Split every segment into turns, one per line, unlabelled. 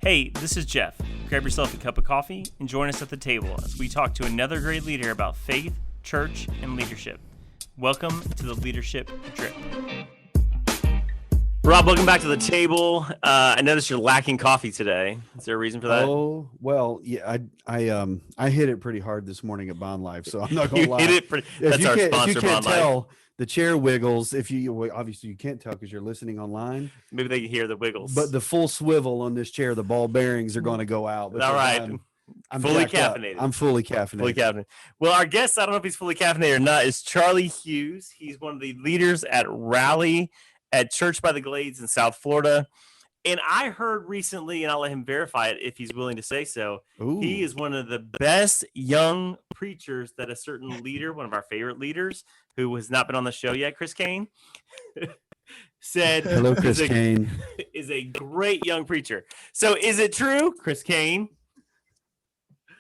Hey, this is Jeff. Grab yourself a cup of coffee and join us at the table as we talk to another great leader about faith, church, and leadership. Welcome to the Leadership Drip. Rob, welcome back to the table. I noticed you're lacking coffee today. Is there a reason for that?
Oh, well, yeah, I hit it pretty hard this morning at Bond Life, so I'm not gonna lie.
Hit it pretty. That's our sponsor,
if you can't
Bond
tell,
Life.
the chair wiggles. Obviously you can't tell because you're listening online.
Maybe they can hear the wiggles.
But the full swivel on this chair, the ball bearings are going to go out.
All right.
I'm
fully caffeinated.
I'm fully caffeinated.
Well, our guest, I don't know if he's fully caffeinated or not, is Charlie Hughes. He's one of the leaders at Rally at Church by the Glades in South Florida. And I heard recently, and I'll let him verify it if he's willing to say so, he is one of the best young preachers that a certain leader, one of our favorite leaders, who has not been on the show yet, Chris Kane, said
Hello, Chris Kane.
Is a great young preacher. So is it true, Chris Kane?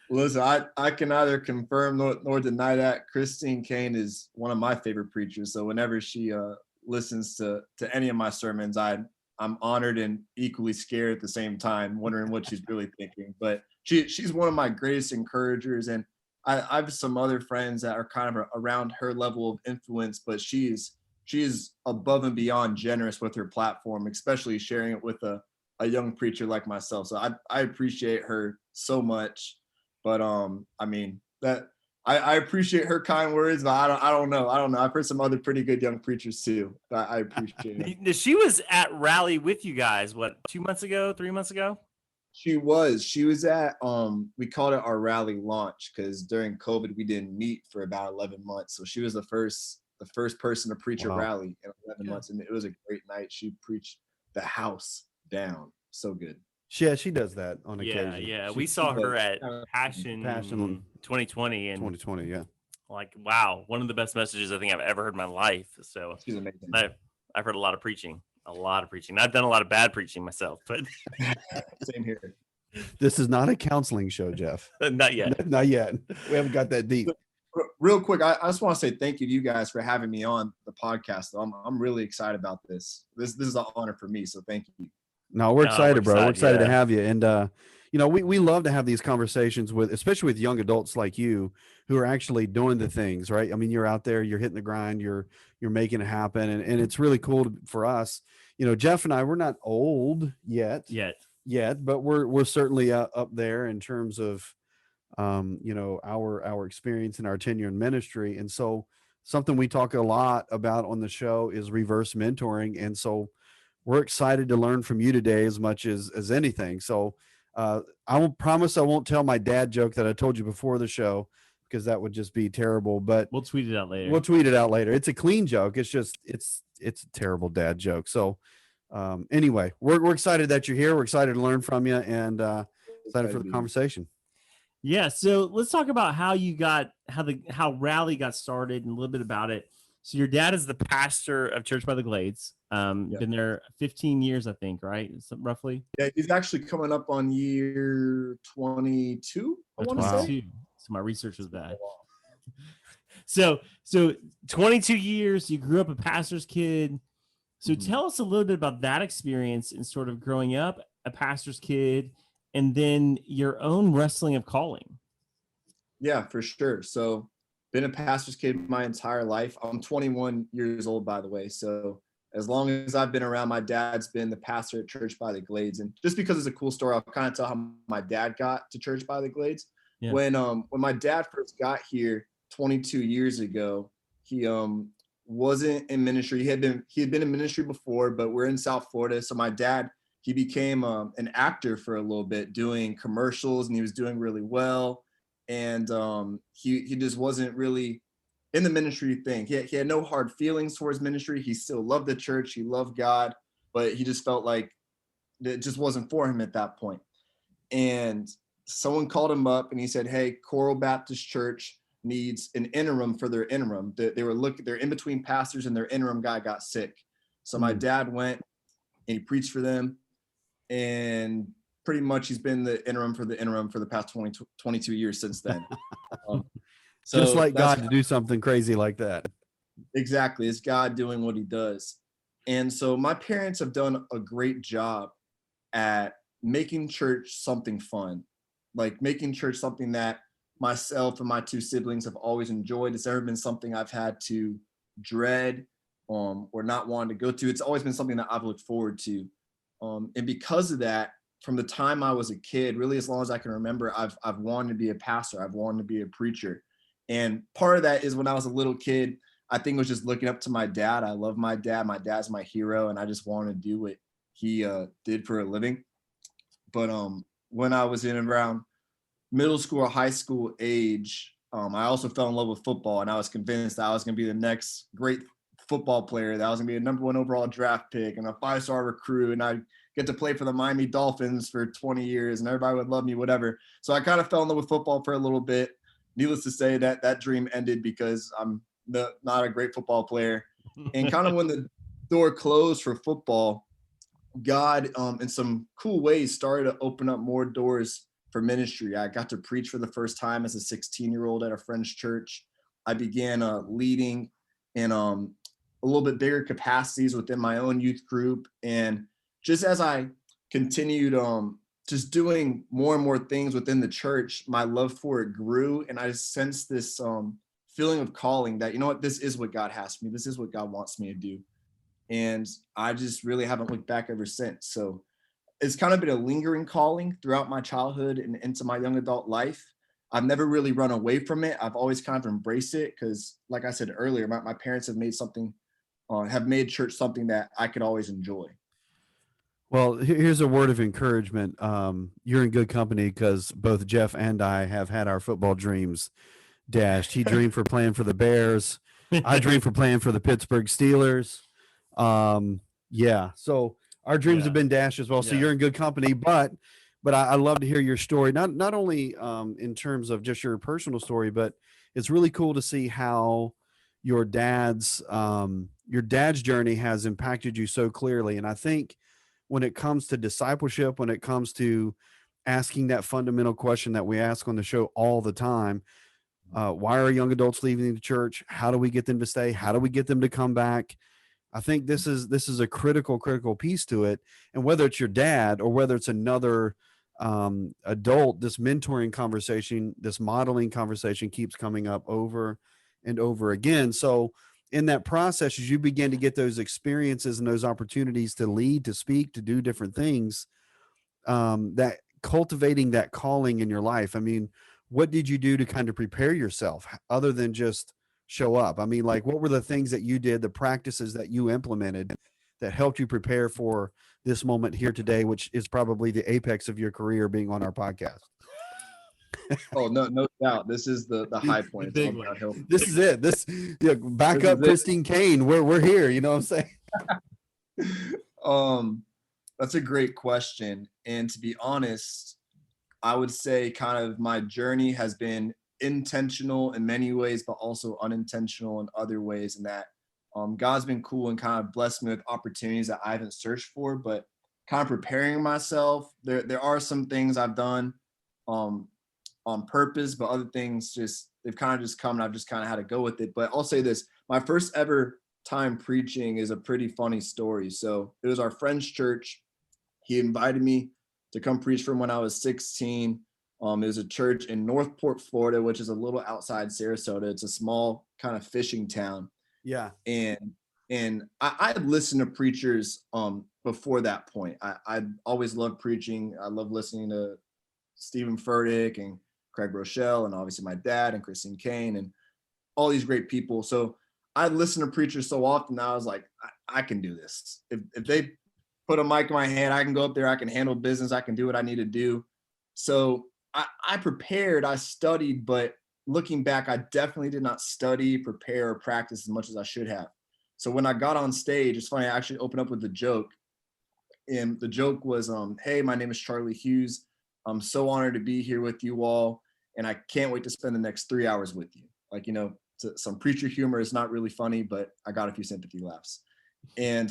Listen, I can neither confirm nor deny that. Christine Kane is one of my favorite preachers. So whenever she listens to any of my sermons, I'm honored and equally scared at the same time, wondering what she's really thinking. But she's one of my greatest encouragers, and I have some other friends that are kind of around her level of influence, but she's above and beyond generous with her platform, especially sharing it with a young preacher like myself. So I appreciate her so much. But I mean that I appreciate her kind words, but I don't know. I've heard some other pretty good young preachers too. I appreciate it.
She was at Rally with you guys, what, 3 months ago?
She was at we called it our Rally launch because during COVID we didn't meet for about 11 months. So she was the first person to preach a Rally in 11 months, and it was a great night. She preached the house down. So good.
Yeah, she does that on occasion.
Yeah. We saw her at Passion 2020 and
2020, yeah.
Like, wow, one of the best messages I think I've ever heard in my life. So
she's amazing.
I've heard a lot of preaching. I've done a lot of bad preaching myself, but
same here.
This is not a counseling show, Jeff.
Not yet.
Not yet. We haven't got that deep.
Real quick, I just want to say thank you to you guys for having me on the podcast. I'm really excited about this. This is an honor for me, so thank you.
No, we're excited, bro. We're excited to have you. And, we love to have these conversations especially with young adults like you who are actually doing the things, right? I mean, you're out there, you're hitting the grind, you're making it happen. And it's really cool for us. Jeff and I, we're not old yet, but we're certainly up there in terms of, our experience and our tenure in ministry. And so something we talk a lot about on the show is reverse mentoring. And so we're excited to learn from you today as much as anything. So I will promise I won't tell my dad joke that I told you before the show because that would just be terrible. But
we'll tweet it out later. It's
a clean joke. It's just it's a terrible dad joke. So anyway, we're excited that you're here. We're excited to learn from you and excited for the conversation.
Yeah. So let's talk about how Rally got started and a little bit about it. So your dad is the pastor of Church by the Glades. Been there 15 years, I think, right? Roughly.
Yeah, he's actually coming up on year 22. I want to say.
So my research was bad. So 22 years. You grew up a pastor's kid. So tell us a little bit about that experience and sort of growing up a pastor's kid, and then your own wrestling of calling.
Yeah, for sure. So been a pastor's kid my entire life. I'm 21 years old, by the way. So as long as I've been around, my dad's been the pastor at Church by the Glades. And just because it's a cool story, I'll kind of tell how my dad got to Church by the Glades. Yeah. When my dad first got here 22 years ago, he wasn't in ministry. He had been in ministry before, but we're in South Florida. So my dad, he became an actor for a little bit, doing commercials, and he was doing really well. And he just wasn't really in the ministry thing. He had no hard feelings towards ministry. He still loved the church. He loved God, but he just felt like it just wasn't for him at that point. And someone called him up and he said, "Hey, Coral Baptist Church needs an interim for their interim." They're in between pastors and their interim guy got sick. So my dad went and he preached for them. And pretty much he's been the interim for the past 22 years since then.
So just like God to do something crazy like that.
Exactly. It's God doing what he does. And so my parents have done a great job at making church something fun, like making church something that myself and my two siblings have always enjoyed. It's never been something I've had to dread or not want to go to. It's always been something that I've looked forward to. And because of that, from the time I was a kid, really as long as I can remember, I've wanted to be a pastor. I've wanted to be a preacher. And part of that is when I was a little kid, I think it was just looking up to my dad. I love my dad. My dad's my hero, and I just wanted to do what he did for a living. But when I was in around middle school or high school age, I also fell in love with football, and I was convinced that I was going to be the next great football player, that I was going to be a number 1 overall draft pick and a 5-star recruit, and I'd get to play for the Miami Dolphins for 20 years, and everybody would love me, whatever. So I kind of fell in love with football for a little bit. Needless to say, that dream ended because I'm not a great football player. And kind of when the door closed for football, God, in some cool ways, started to open up more doors for ministry. I got to preach for the first time as a 16-year-old at a friend's church. I began leading in a little bit bigger capacities within my own youth group. And just as I continued just doing more and more things within the church, my love for it grew. And I just sensed this feeling of calling that, you know what, this is what God has for me. This is what God wants me to do. And I just really haven't looked back ever since. So it's kind of been a lingering calling throughout my childhood and into my young adult life. I've never really run away from it. I've always kind of embraced it because, like I said earlier, my parents have made church something that I could always enjoy.
Well, here's a word of encouragement. You're in good company because both Jeff and I have had our football dreams dashed. He dreamed for playing for the Bears. I dreamed for playing for the Pittsburgh Steelers. Yeah. So our dreams have been dashed as well. So you're in good company, but I love to hear your story. Not only in terms of just your personal story, but it's really cool to see how your dad's journey has impacted you so clearly. And I think when it comes to discipleship, when it comes to asking that fundamental question that we ask on the show all the time, why are young adults leaving the church? How do we get them to stay? How do we get them to come back? I think this is a critical piece to it. And whether it's your dad or whether it's another adult, this mentoring conversation, this modeling conversation keeps coming up over and over again. So in that process, as you begin to get those experiences and those opportunities to lead, to speak, to do different things, that cultivating that calling in your life. I mean, what did you do to kind of prepare yourself other than just show up? I mean, like, what were the things that you did, the practices that you implemented that helped you prepare for this moment here today, which is probably the apex of your career, being on our podcast?
Oh, no doubt. This is the high point.
This is it. Back up Christine Kane. We're here. You know what I'm
saying? That's a great question. And to be honest, I would say kind of my journey has been intentional in many ways, but also unintentional in other ways. And that God's been cool and kind of blessed me with opportunities that I haven't searched for, but kind of preparing myself. There are some things I've done on purpose, but other things they've kind of just come and I've just kind of had to go with it. But I'll say this, my first ever time preaching is a pretty funny story. So it was our friend's church. He invited me to come preach for him when I was 16. It was a church in Northport, Florida, which is a little outside Sarasota. It's a small kind of fishing town.
Yeah.
And I had listened to preachers before that point. I always loved preaching. I love listening to Stephen Furtick and Craig Rochelle, and obviously my dad and Christine Kane and all these great people. So I listened to preachers so often that I was like, I can do this. If they put a mic in my hand, I can go up there, I can handle business, I can do what I need to do. So I prepared, I studied, but looking back, I definitely did not study, prepare, or practice as much as I should have. So when I got on stage, it's funny, I actually opened up with a joke. And the joke was, hey, my name is Charlie Hughes. I'm so honored to be here with you all, and I can't wait to spend the next 3 hours with you. Like, you know, some preacher humor is not really funny, but I got a few sympathy laughs. And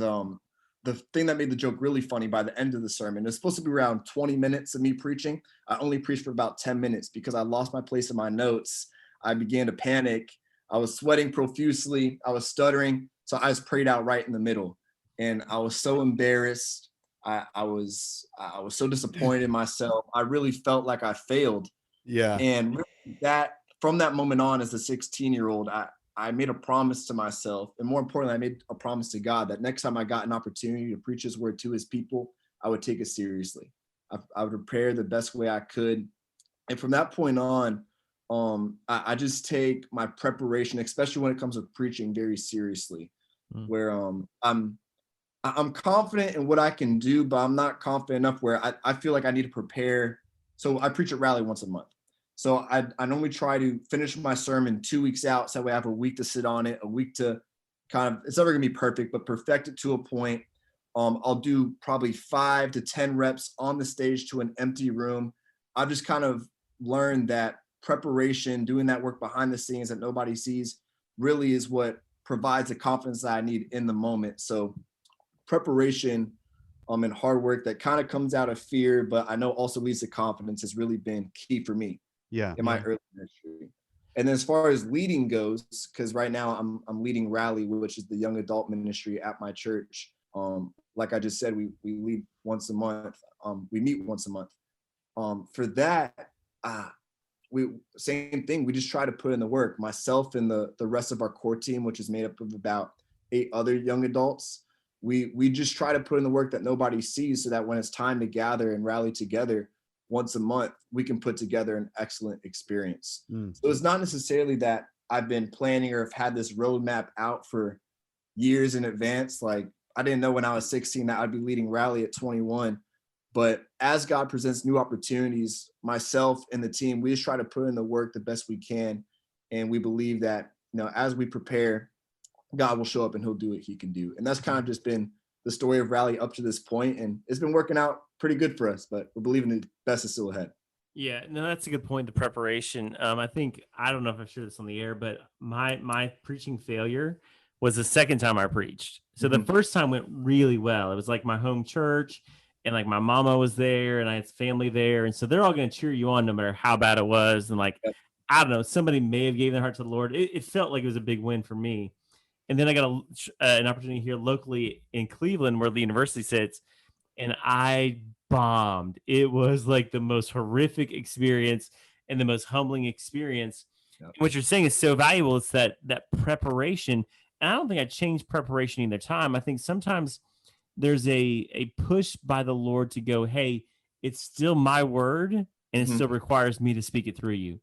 the thing that made the joke really funny, by the end of the sermon, it's supposed to be around 20 minutes of me preaching. I only preached for about 10 minutes because I lost my place in my notes. I began to panic. I was sweating profusely. I was stuttering. So I just prayed out right in the middle. And I was so embarrassed. I was so disappointed in myself. I really felt like I failed.
Yeah.
And really that from that moment on, as a 16-year-old, I made a promise to myself, and more importantly, I made a promise to God that next time I got an opportunity to preach His word to His people, I would take it seriously. I would prepare the best way I could, and from that point on, I just take my preparation, especially when it comes to preaching, very seriously. Where I'm confident in what I can do, but I'm not confident enough where I feel like I need to prepare. So I preach at Rally once a month. So I normally try to finish my sermon 2 weeks out. So that way I have a week to sit on it, a week to kind of, it's never gonna be perfect, but perfect it to a point. I'll do probably 5 to 10 reps on the stage to an empty room. I've just kind of learned that preparation, doing that work behind the scenes that nobody sees, really is what provides the confidence that I need in the moment. So preparation and hard work that kind of comes out of fear, but I know also leads to confidence, has really been key for me in my early ministry. And then as far as leading goes, because right now I'm leading Rally, which is the young adult ministry at my church. Like I just said, we lead once a month. We meet once a month. For that, we same thing. We just try to put in the work. Myself and the rest of our core team, which is made up of about 8 other young adults. We just try to put in the work that nobody sees, so that when it's time to gather and rally together once a month, we can put together an excellent experience. So it's not necessarily that I've been planning or have had this roadmap out for years in advance. Like I didn't know when I was 16 that I'd be leading Rally at 21. But as God presents new opportunities, myself and the team, we just try to put in the work the best we can. And we believe that, as we prepare, God will show up and He'll do what He can do. And that's kind of just been the story of Rally up to this point. And it's been working out pretty good for us, but we're believing the best is still ahead.
Yeah, no, that's a good point. The preparation. I think, I don't know if I shared this on the air, but my preaching failure was the second time I preached. So the first time went really well. It was like my home church, and like my mama was there, and I had family there, and so they're all going to cheer you on no matter how bad it was. And like, I don't know, somebody may have gave their heart to the Lord. It felt like it was a big win for me. And then I got an opportunity here locally in Cleveland, where the university sits, and I bombed. It was like the most horrific experience and the most humbling experience. Yep. What you're saying is so valuable. It's that preparation. And I don't think I changed preparation either time. I think sometimes there's a push by the Lord to go, hey, it's still my word, and it still requires me to speak it through you.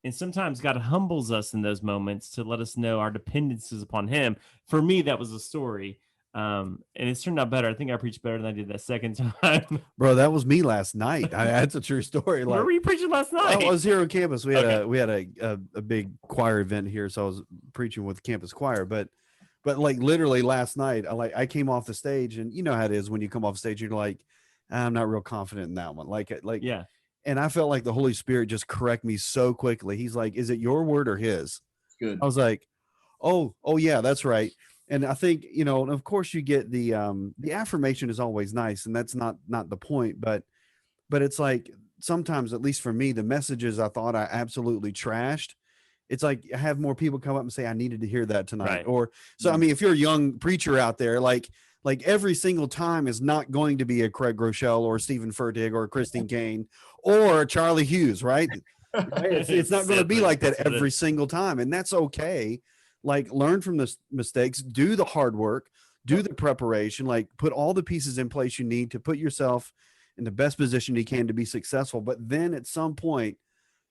And sometimes God humbles us in those moments to let us know our dependence is upon Him. For me, that was a story. And it's turned out better. I think I preached better than I did that second time.
Bro, that was me last night. That's a true story.
Where were you preaching last night?
I was here on campus. We had a big choir event here, so I was preaching with campus choir. But like literally last night, I came off the stage, and you know how it is when you come off stage, you're like, I'm not real confident in that one. Like
yeah.
And I felt like the Holy Spirit just correct me so quickly. He's like, is it your word or His?
Good.
I was like, oh yeah, that's right. And I think, of course you get the affirmation is always nice, and that's not the point, but it's like sometimes, at least for me, the messages I thought I absolutely trashed, it's like I have more people come up and say, I needed to hear that tonight.
Right.
Or so, I mean, if you're a young preacher out there, like every single time is not going to be a Craig Groeschel or Stephen Furtick or Christine Kane or Charlie Hughes, right? It's not going to be like that every single time. And that's okay. Like, learn from the mistakes, do the hard work, do the preparation, like put all the pieces in place you need to put yourself in the best position you can to be successful. But then at some point,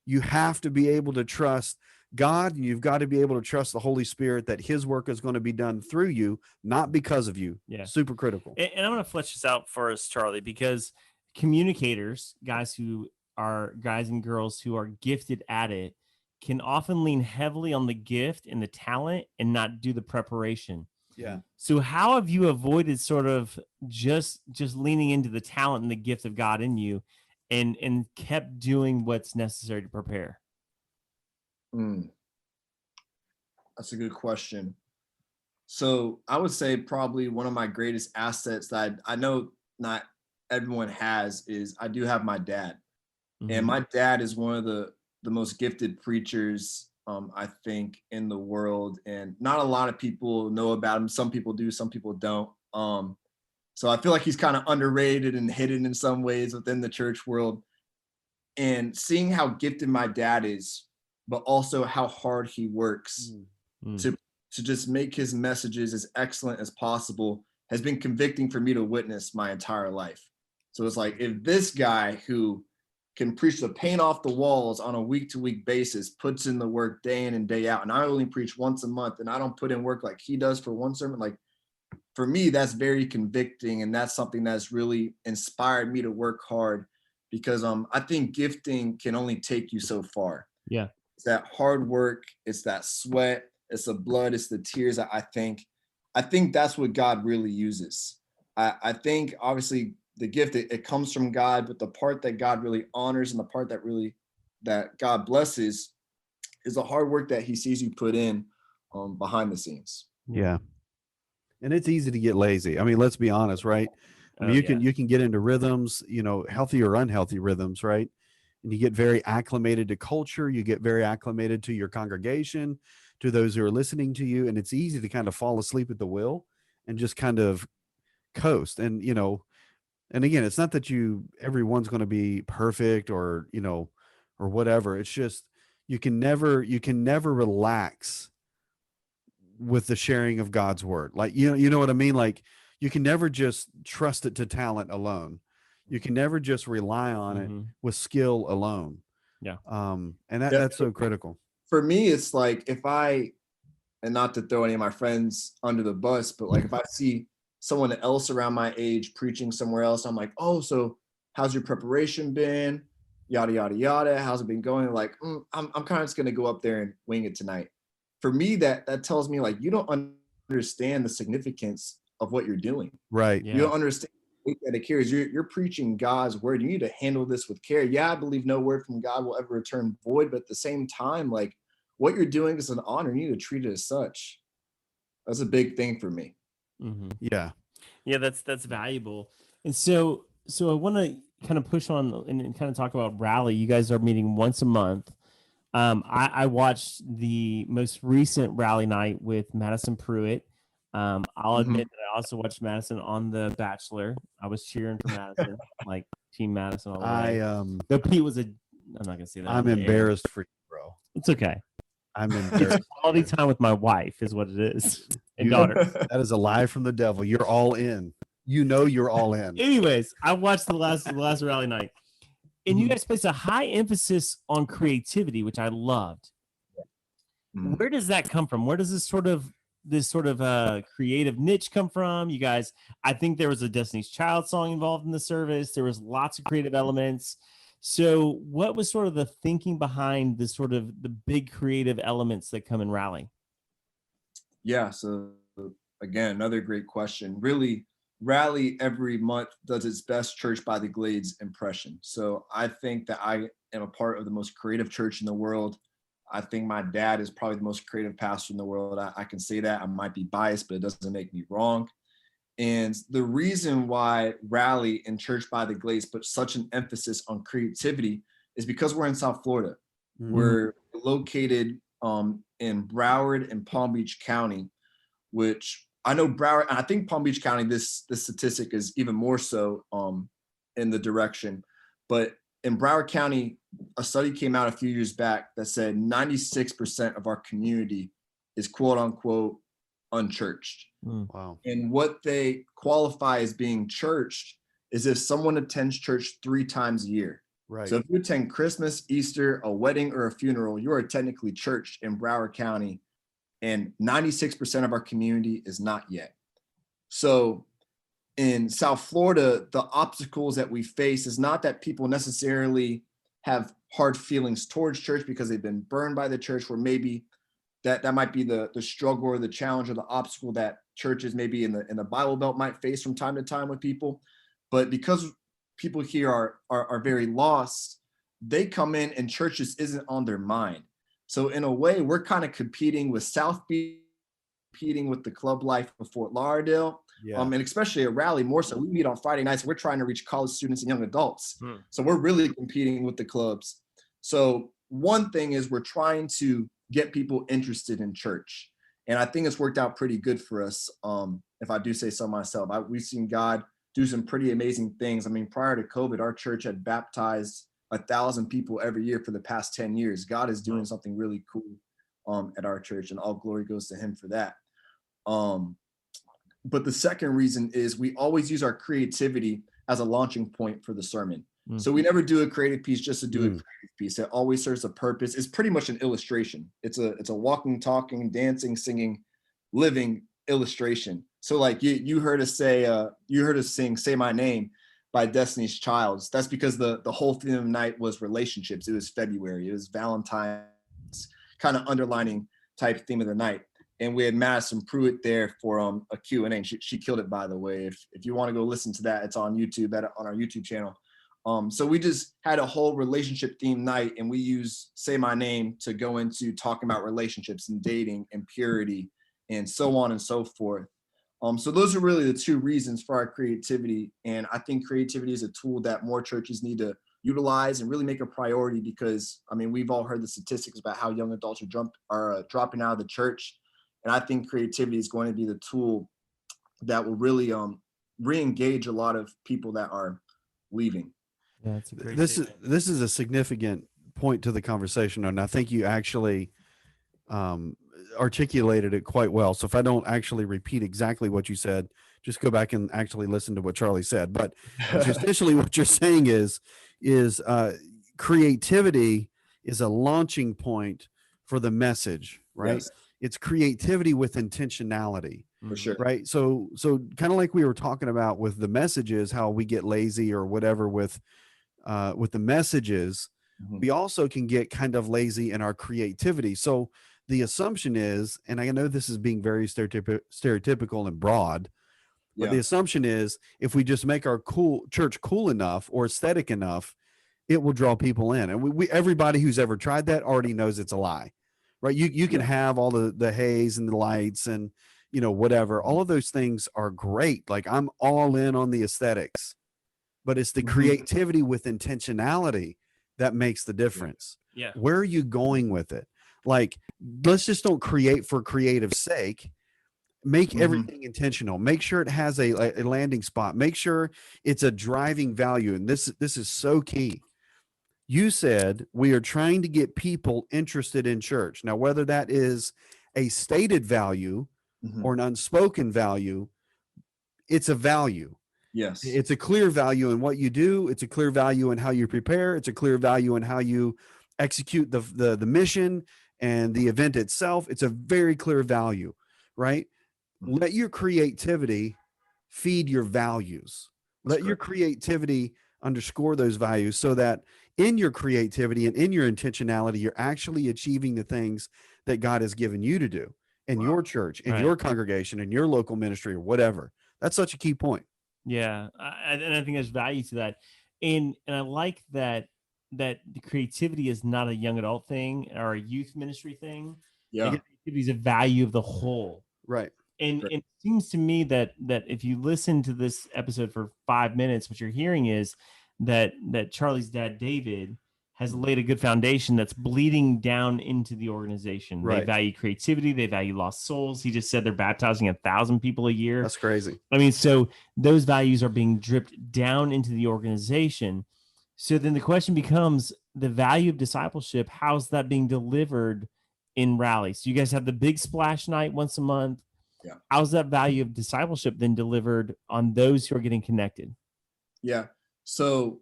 you have to be able to trust God. You've got to be able to trust the Holy Spirit that His work is going to be done through you, not because of you.
Yeah.
Super critical.
And I'm going to flesh this out for us, Charlie, because communicators, guys and girls who are gifted at it, can often lean heavily on the gift and the talent and not do the preparation.
Yeah.
So how have you avoided sort of just leaning into the talent and the gift of God in you and kept doing what's necessary to prepare?
That's a good question. So I would say probably one of my greatest assets that I know not everyone has is I do have my dad. And my dad is one of the most gifted preachers, I think, in the world. And not a lot of people know about him. Some people do, some people don't. So I feel like he's kind of underrated and hidden in some ways within the church world. And seeing how gifted my dad is, but also how hard he works to just make his messages as excellent as possible has been convicting for me to witness my entire life. So it's like, if this guy who can preach the paint off the walls on a week-to-week basis puts in the work day in and day out, and I only preach once a month and I don't put in work like he does for one sermon, like, for me, that's very convicting, and that's something that's really inspired me to work hard, because I think gifting can only take you so far.
Yeah.
It's that hard work, it's that sweat, it's the blood, it's the tears. I think that's what God really uses. I think obviously the gift, it comes from God, but the part that God really honors and the part that God blesses is the hard work that he sees you put in behind the scenes.
Yeah. And it's easy to get lazy. I mean, let's be honest, right? I mean, you can get into rhythms, healthy or unhealthy rhythms, right? And you get very acclimated to culture. You get very acclimated to your congregation, to those who are listening to you. And it's easy to kind of fall asleep at the wheel and just kind of coast. And, and again, it's not that everyone's going to be perfect or whatever. It's just, you can never relax with the sharing of God's word. Like, you know what I mean? Like, you can never just trust it to talent alone. You can never just rely on it with skill alone.
Yeah.
And that's so critical.
For me, it's like, and not to throw any of my friends under the bus, but like if I see someone else around my age preaching somewhere else, I'm like, oh, so how's your preparation been? Yada, yada, yada. How's it been going? Like, I'm kind of just going to go up there and wing it tonight. For me, that tells me, like, you don't understand the significance of what you're doing.
Right.
Yeah. You don't understand the weight that it carries. You're preaching God's word. You need to handle this with care. Yeah, I believe no word from God will ever return void, but at the same time, like, what you're doing is an honor. You need to treat it as such. That's a big thing for me.
Yeah.
Yeah, that's valuable. And so I want to kind of push on and kind of talk about Rally. You guys are meeting once a month. I watched the most recent Rally night with Madison Pruitt. I'll admit that I also watched Madison on The Bachelor. I was cheering for Madison, like Team Madison all the way. Though Pete was I'm not gonna say that.
I'm embarrassed for you, bro.
It's okay.
I'm embarrassed.
It's quality time with my wife is what it is. And daughter.
That is a lie from the devil. You're all in. You're all in.
Anyways, I watched the last Rally night. And you guys place a high emphasis on creativity, which I loved. Where does that come from? Where does this sort of creative niche come from? You guys, I think there was a Destiny's Child song involved in the service. There was lots of creative elements. So what was sort of the thinking behind this sort of the big creative elements that come in Rally?
Yeah. So again, another great question. Really, Rally every month does its best Church by the Glades impression. So I think that I am a part of the most creative church in the world. I think my dad is probably the most creative pastor in the world. I can say that. I might be biased, but it doesn't make me wrong. And the reason why Rally and Church by the Glades put such an emphasis on creativity is because we're in South Florida. We're located in Broward and Palm Beach County, which I know Broward, and I think Palm Beach County, this statistic is even more so in the direction. But in Broward County, a study came out a few years back that said 96% of our community is quote unquote unchurched.
Wow.
And what they qualify as being churched is if someone attends church 3 times a year.
Right.
So if you attend Christmas, Easter, a wedding, or a funeral, you are technically churched in Broward County. And 96% of our community is not yet. So in South Florida, the obstacles that we face is not that people necessarily have hard feelings towards church because they've been burned by the church, where maybe that might be the struggle or the challenge or the obstacle that churches maybe in the Bible Belt might face from time to time with people. But because people here are very lost, they come in and churches isn't on their mind. So in a way, we're kind of competing with South Beach, competing with the club life of Fort Lauderdale, and especially at Rally more so. We meet on Friday nights. We're trying to reach college students and young adults. So we're really competing with the clubs. So one thing is we're trying to get people interested in church. And I think it's worked out pretty good for us. If I do say so myself, we've seen God do some pretty amazing things. I mean, prior to COVID, our church had baptized 1,000 people every year for the past 10 years. God is doing something really cool at our church, and all glory goes to him for that. But the second reason is we always use our creativity as a launching point for the sermon. Mm-hmm. So we never do a creative piece just to do a creative piece. It always serves a purpose. It's pretty much an illustration. It's a walking, talking, dancing, singing, living illustration. So like you heard us sing "Say My Name" by Destiny's Child. That's because the whole theme of the night was relationships. It was February. It was Valentine's, kind of underlining type theme of the night. And we had Madison Pruitt there for a Q&A. And she killed it, by the way. If you want to go listen to that, it's on YouTube, on our YouTube channel. So we just had a whole relationship themed night, and we use "Say My Name" to go into talking about relationships and dating and purity and so on and so forth. So those are really the two reasons for our creativity. And I think creativity is a tool that more churches need to utilize and really make a priority, because I mean, we've all heard the statistics about how young adults are dropping out of the church. And I think creativity is going to be the tool that will really re-engage a lot of people that are leaving.
Yeah, that's a great
this is a significant point to the conversation, and I think you actually articulated it quite well. So if I don't actually repeat exactly what you said, just go back and actually listen to what Charlie said. But essentially what you're saying is creativity is a launching point for the message, right? Yes. It's creativity with intentionality.
For sure.
Right. So kind of like we were talking about with the messages, how we get lazy or whatever with the messages, we also can get kind of lazy in our creativity. So the assumption is, and I know this is being very stereotypical and broad, but the assumption is if we just make our church cool enough or aesthetic enough, it will draw people in. And we everybody who's ever tried that already knows it's a lie, right? You can have all the haze and the lights and, you know, whatever. All of those things are great. Like, I'm all in on the aesthetics, but it's the creativity with intentionality that makes the difference.
Yeah.
Where are you going with it? Like, let's just don't create for creative sake. Make everything intentional. Make sure it has a landing spot. Make sure it's a driving value. And this is so key. You said we are trying to get people interested in church. Now, whether that is a stated value or an unspoken value, it's a value.
Yes.
It's a clear value in what you do. It's a clear value in how you prepare. It's a clear value in how you execute the mission and the event itself. It's a very clear value, right? Let your creativity feed your values. Let your creativity underscore those values, so that in your creativity and in your intentionality, you're actually achieving the things that God has given you to do in your church, in your congregation, in your local ministry, or whatever. That's such a key point.
Yeah. And I think there's value to that. And I like that the creativity is not a young adult thing or a youth ministry thing.
Yeah.
Creativity is a value of the whole.
Right.
And it seems to me that if you listen to this episode for 5 minutes, what you're hearing is that Charlie's dad, David, has laid a good foundation that's bleeding down into the organization. Right. They value creativity. They value lost souls. He just said they're baptizing 1,000 people a year.
That's crazy.
I mean, so those values are being dripped down into the organization. So then the question becomes the value of discipleship. How's that being delivered in Rally? So you guys have the big splash night once a month.
Yeah.
How's that value of discipleship then delivered on those who are getting connected?
Yeah. So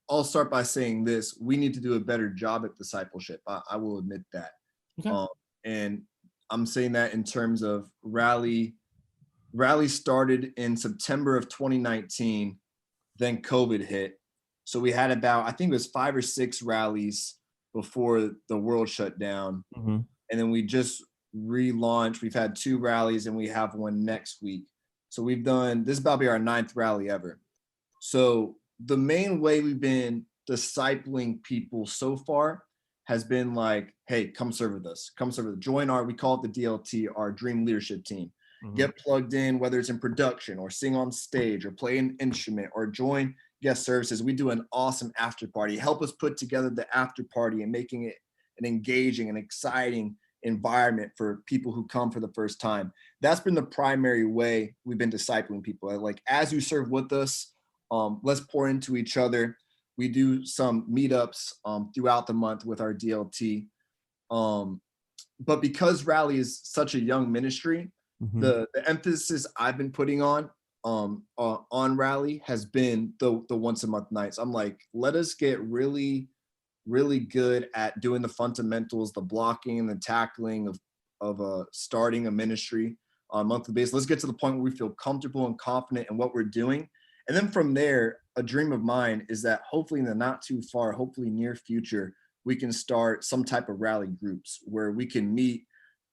I'll start by saying this: we need to do a better job at discipleship. I will admit that. Okay. And I'm saying that in terms of Rally. Rally started in September of 2019. Then COVID hit. So we had about, I think it was 5 or 6 rallies before the world shut down. And then we just relaunched. We've had 2 rallies and we have one next week. So we've done, this is about to be our 9th rally ever. So the main way we've been discipling people so far has been like, hey, come serve with us. Come serve with us. Join we call it the DLT, our Dream Leadership Team. Get plugged in, whether it's in production or sing on stage or play an instrument or join guest services. We do an awesome after party. Help us put together the after party and making it an engaging and exciting environment for people who come for the first time. That's been the primary way we've been discipling people. Like, as you serve with us, let's pour into each other. We do some meetups throughout the month with our DLT. But because Rally is such a young ministry, the emphasis I've been putting on Rally has been the once a month nights. I'm like, let us get really, really good at doing the fundamentals, the blocking and the tackling of starting a ministry on a monthly basis. Let's get to the point where we feel comfortable and confident in what we're doing. And then from there, a dream of mine is that hopefully in the not too far, hopefully near future, we can start some type of rally groups where we can meet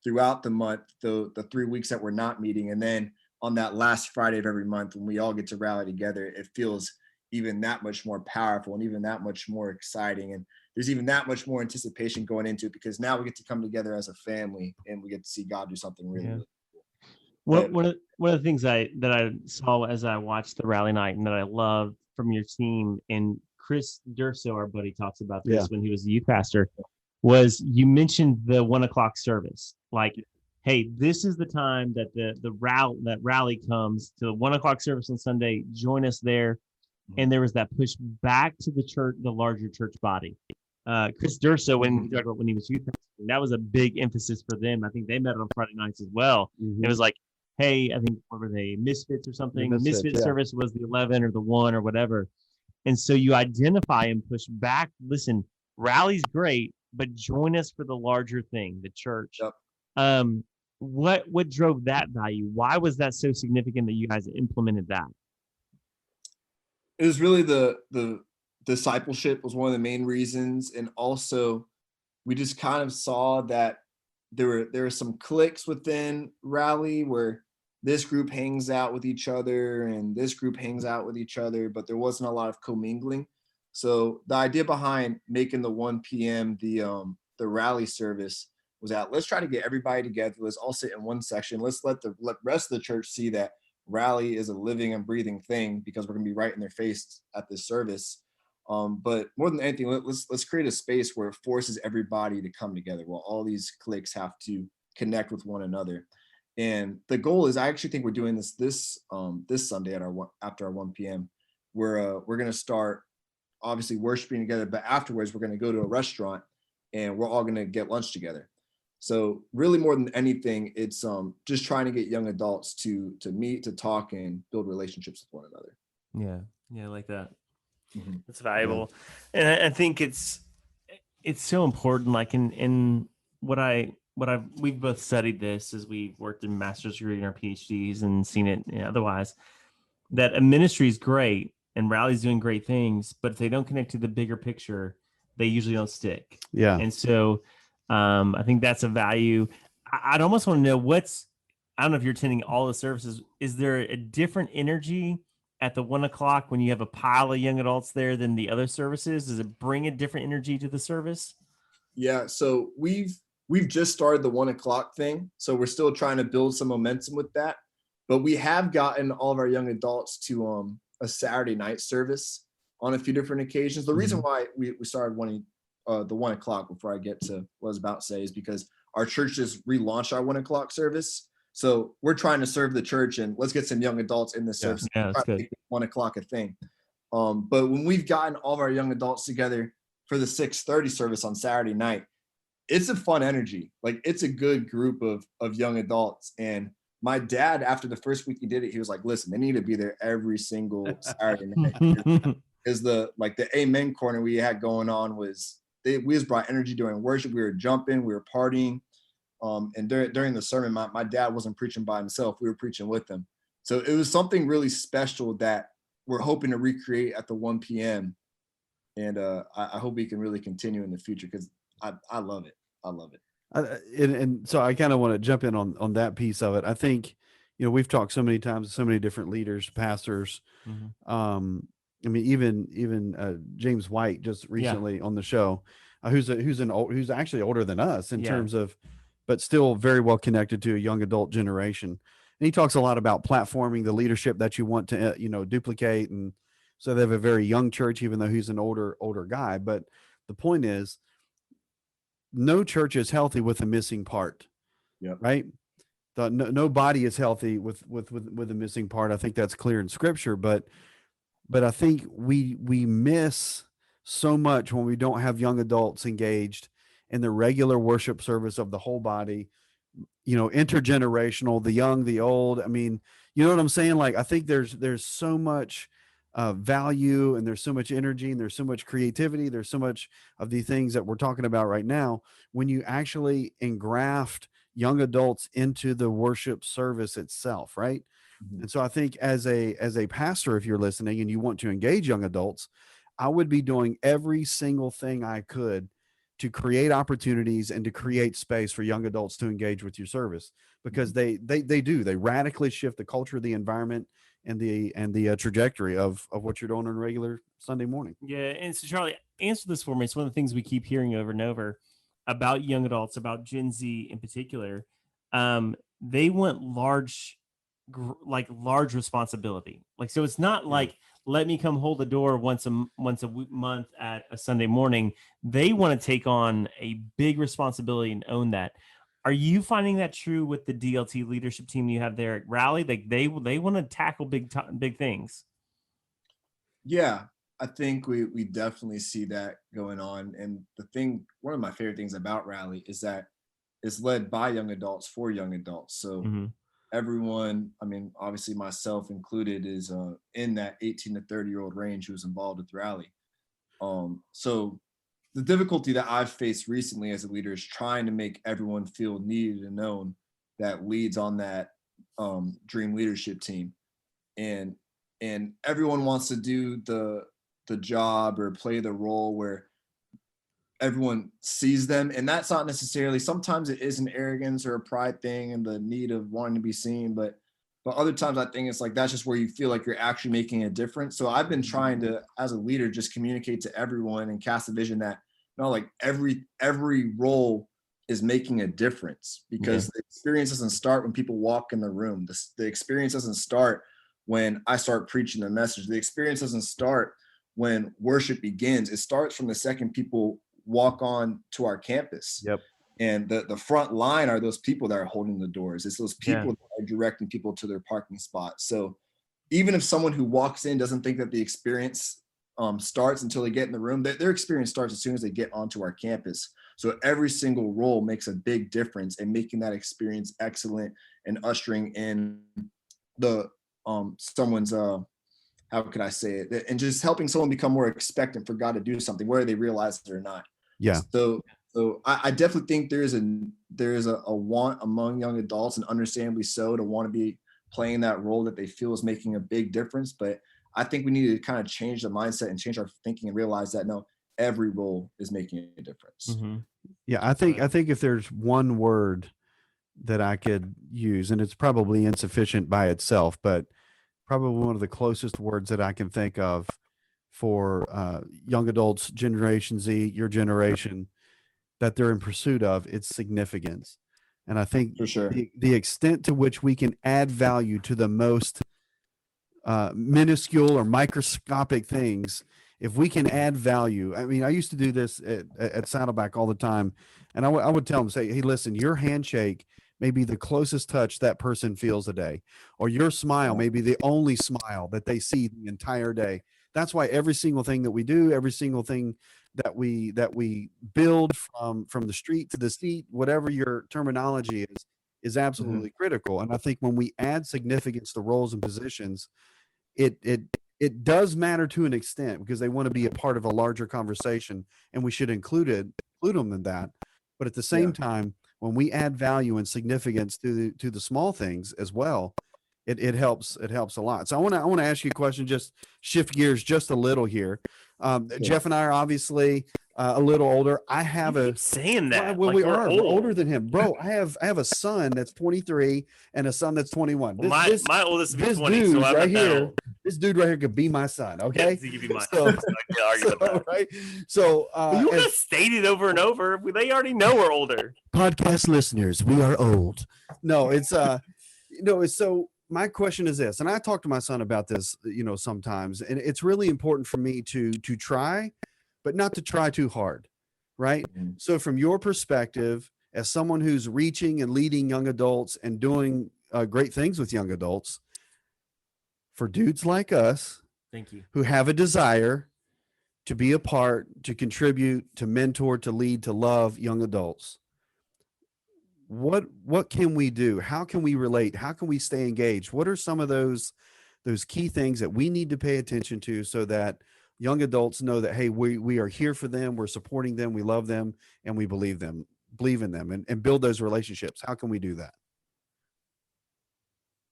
throughout the month, the 3 weeks that we're not meeting. And then on that last Friday of every month, when we all get to rally together, it feels even that much more powerful and even that much more exciting. And there's even that much more anticipation going into it, because now we get to come together as a family and we get to see God do something really, really cool.
One of the things that I saw as I watched the rally night and that I loved from your team, and Chris Durso, our buddy, talks about this when he was the youth pastor, was you mentioned the 1 o'clock service. Like, hey, this is the time that the rally comes to the 1 o'clock service on Sunday. Join us there. And there was that push back to the church, the larger church body. Chris Durso, when he was youth pastor, that was a big emphasis for them. I think they met on Friday nights as well. It was like, hey, I think, what were they, Misfits or something? Misfits service was the 11 or the 1 or whatever. And so you identify and push back. Listen, rally's great, but join us for the larger thing, the church.
Yep.
What drove that value? Why was that so significant that you guys implemented that?
It was really the discipleship was one of the main reasons. And also we just kind of saw that there were some cliques within Rally where this group hangs out with each other and this group hangs out with each other, but there wasn't a lot of commingling. So the idea behind making the 1 p.m. the rally service was that let's try to get everybody together. Let's all sit in one section. Let's let the rest of the church see that rally is a living and breathing thing, because we're going to be right in their face at this service. But more than anything, let's create a space where it forces everybody to come together. Well, all these cliques have to connect with one another. And the goal is, I actually think we're doing this Sunday after our 1 p.m. We're going to start obviously worshiping together, but afterwards we're going to go to a restaurant and we're all going to get lunch together. So really, more than anything, it's just trying to get young adults to meet, to talk, and build relationships with one another.
Yeah, I like that. It's valuable, and I think it's so important. Like in we've both studied this as we've worked in master's degree and our PhDs and seen it otherwise, that a ministry is great and Rally's doing great things, but if they don't connect to the bigger picture, they usually don't stick.
Yeah.
And so I think that's a value. I'd almost want to know I don't know if you're attending all the services. Is there a different energy at the 1 o'clock when you have a pile of young adults there than the other services? Does it bring a different energy to the service?
Yeah. So we've just started the 1 o'clock thing. So we're still trying to build some momentum with that, but we have gotten all of our young adults to a Saturday night service on a few different occasions. The reason why we started wanting the 1 o'clock, before I get to what I was about to say, is because our church just relaunched our 1 o'clock service. So we're trying to serve the church, and let's get some young adults in this service.
Yeah, that's good.
1 o'clock a thing. But when we've gotten all of our young adults together for the 6:30 service on Saturday night, it's a fun energy. Like, it's a good group of young adults. And my dad, after the first week he did it, he was like, listen, they need to be there every single Saturday night. Because the amen corner we had going on was, we just brought energy during worship. We were jumping, we were partying. And during the sermon, my dad wasn't preaching by himself. We were preaching with him. So it was something really special that we're hoping to recreate at the 1 p.m. And I hope we can really continue in the future, because I love it. I love it.
And so I kind of want to jump in on that piece of it. I think, we've talked so many times with so many different leaders, pastors. I mean, even James White just recently on the show, who's actually older than us in terms of, but still very well connected to a young adult generation. And he talks a lot about platforming the leadership that you want to, duplicate. And so they have a very young church, even though he's an older guy. But the point is, no church is healthy with a missing part.
Yep.
Right. No body is healthy with a missing part. I think that's clear in scripture, but I think we miss so much when we don't have young adults engaged in the regular worship service of the whole body, intergenerational, the young, the old. I mean, you know what I'm saying? Like, I think there's so much value, and there's so much energy, and there's so much creativity. There's so much of the things that we're talking about right now when you actually engraft young adults into the worship service itself, right?
Mm-hmm.
And so I think as a pastor, if you're listening and you want to engage young adults, I would be doing every single thing I could to create opportunities and to create space for young adults to engage with your service, because they radically shift the culture, the environment, and the trajectory of what you're doing on a regular Sunday morning.
Yeah. And so, Charlie, answer this for me. It's one of the things we keep hearing over and over about young adults, about Gen Z in particular. They want large responsibility. Like, so it's not like, let me come hold the door once a month at a Sunday morning. They want to take on a big responsibility and own that. Are you finding that true with the DLT leadership team you have there at Rally? Like, they want to tackle big things.
Yeah, I think we definitely see that going on. And one of my favorite things about Rally is that it's led by young adults for young adults. So everyone, I mean, obviously myself included, is in that 18 to 30-year-old range who's involved with Rally. So the difficulty that I've faced recently as a leader is trying to make everyone feel needed and known that leads on that dream leadership team. And everyone wants to do the job or play the role where everyone sees them. And that's not necessarily, sometimes it is an arrogance or a pride thing and the need of wanting to be seen, but other times I think it's like, that's just where you feel like you're actually making a difference. So I've been trying to, as a leader, just communicate to everyone and cast a vision that, like every role is making a difference, because the experience doesn't start when people walk in the room. The experience doesn't start when I start preaching the message. The experience doesn't start when worship begins. It starts from the second people walk on to our campus.
Yep.
And the front line are those people that are holding the doors. It's those people that are directing people to their parking spot. So even if someone who walks in doesn't think that the experience starts until they get in the room, their experience starts as soon as they get onto our campus. So every single role makes a big difference in making that experience excellent and ushering in the someone's how could I say it, and just helping someone become more expectant for God to do something, whether they realize it or not.
Yeah.
So I definitely think there is a want among young adults, and understandably so, to want to be playing that role that they feel is making a big difference. But I think we need to kind of change the mindset and change our thinking and realize that no, every role is making a difference.
Mm-hmm. Yeah, I think if there's one word that I could use, and it's probably insufficient by itself, but probably one of the closest words that I can think of for young adults, Generation Z, your generation, that they're in pursuit of, it's significance. And I think
for sure
the extent to which we can add value to the most minuscule or microscopic things, if we can add value. I mean, I used to do this at Saddleback all the time, and I would tell them, say, hey, listen, your handshake may be the closest touch that person feels a day, or your smile may be the only smile that they see the entire day. That's why every single thing that we do, every single thing that we build from the street to the seat, whatever your terminology is absolutely critical. And I think when we add significance to roles and positions, it does matter to an extent, because they want to be a part of a larger conversation, and we should include them in that. But at the same time, when we add value and significance to the small things as well, it helps a lot. So I want to ask you a question, just shift gears just a little here. Jeff and I are obviously a little older. I have
saying that.
Well, like we're older than him, bro. I have a son that's 23 and a son that's 21.
Well, my oldest is 20,
dude
so I'm
right here. This dude right here could be my son. Okay,
he could be my son.
Right. So
you just stated over and over. They already know we're older.
Podcast listeners, we are old. No, it's so. My question is this, and I talk to my son about this, sometimes, and it's really important for me to try, but not to try too hard, right?
Mhm.
So from your perspective, as someone who's reaching and leading young adults and doing great things with young adults, for dudes like us
Thank you.
who have a desire to be a part, to contribute, to mentor, to lead, to love young adults, what can we do? How can we relate? How can we stay engaged? What are some of those key things that we need to pay attention to so that young adults know that, hey, we are here for them, we're supporting them, we love them, and we believe in them, and build those relationships? How can we do that?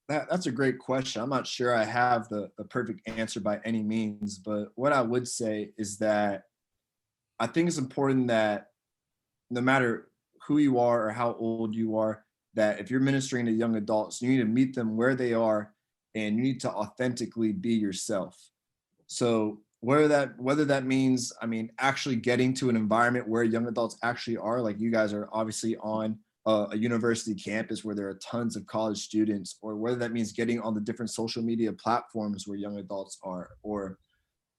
That's a great question. I'm not sure I have the perfect answer by any means, but what I would say is that I think it's important that no matter who you are or how old you are, that if you're ministering to young adults, you need to meet them where they are and you need to authentically be yourself. So whether that means, I mean, actually getting to an environment where young adults actually are, like you guys are obviously on a university campus where there are tons of college students, or whether that means getting on the different social media platforms where young adults are, or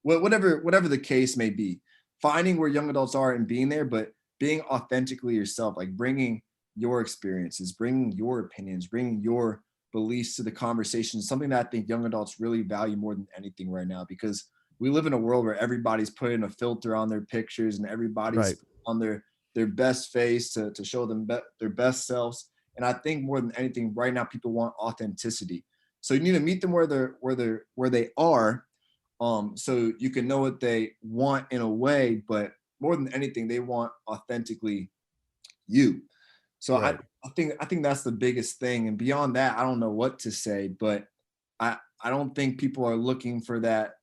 whatever the case may be, finding where young adults are and being there, but being authentically yourself, like bringing your experiences, bringing your opinions, bringing your beliefs to the conversation, something that I think young adults really value more than anything right now, because we live in a world where everybody's putting a filter on their pictures and everybody's
Right.
on their best face to show them their best selves. And I think more than anything right now, people want authenticity. So you need to meet them where they are, so you can know what they want in a way, but more than anything, they want authentically you. So
Right.
I think that's the biggest thing. And beyond that, I don't know what to say, but I don't think people are looking for that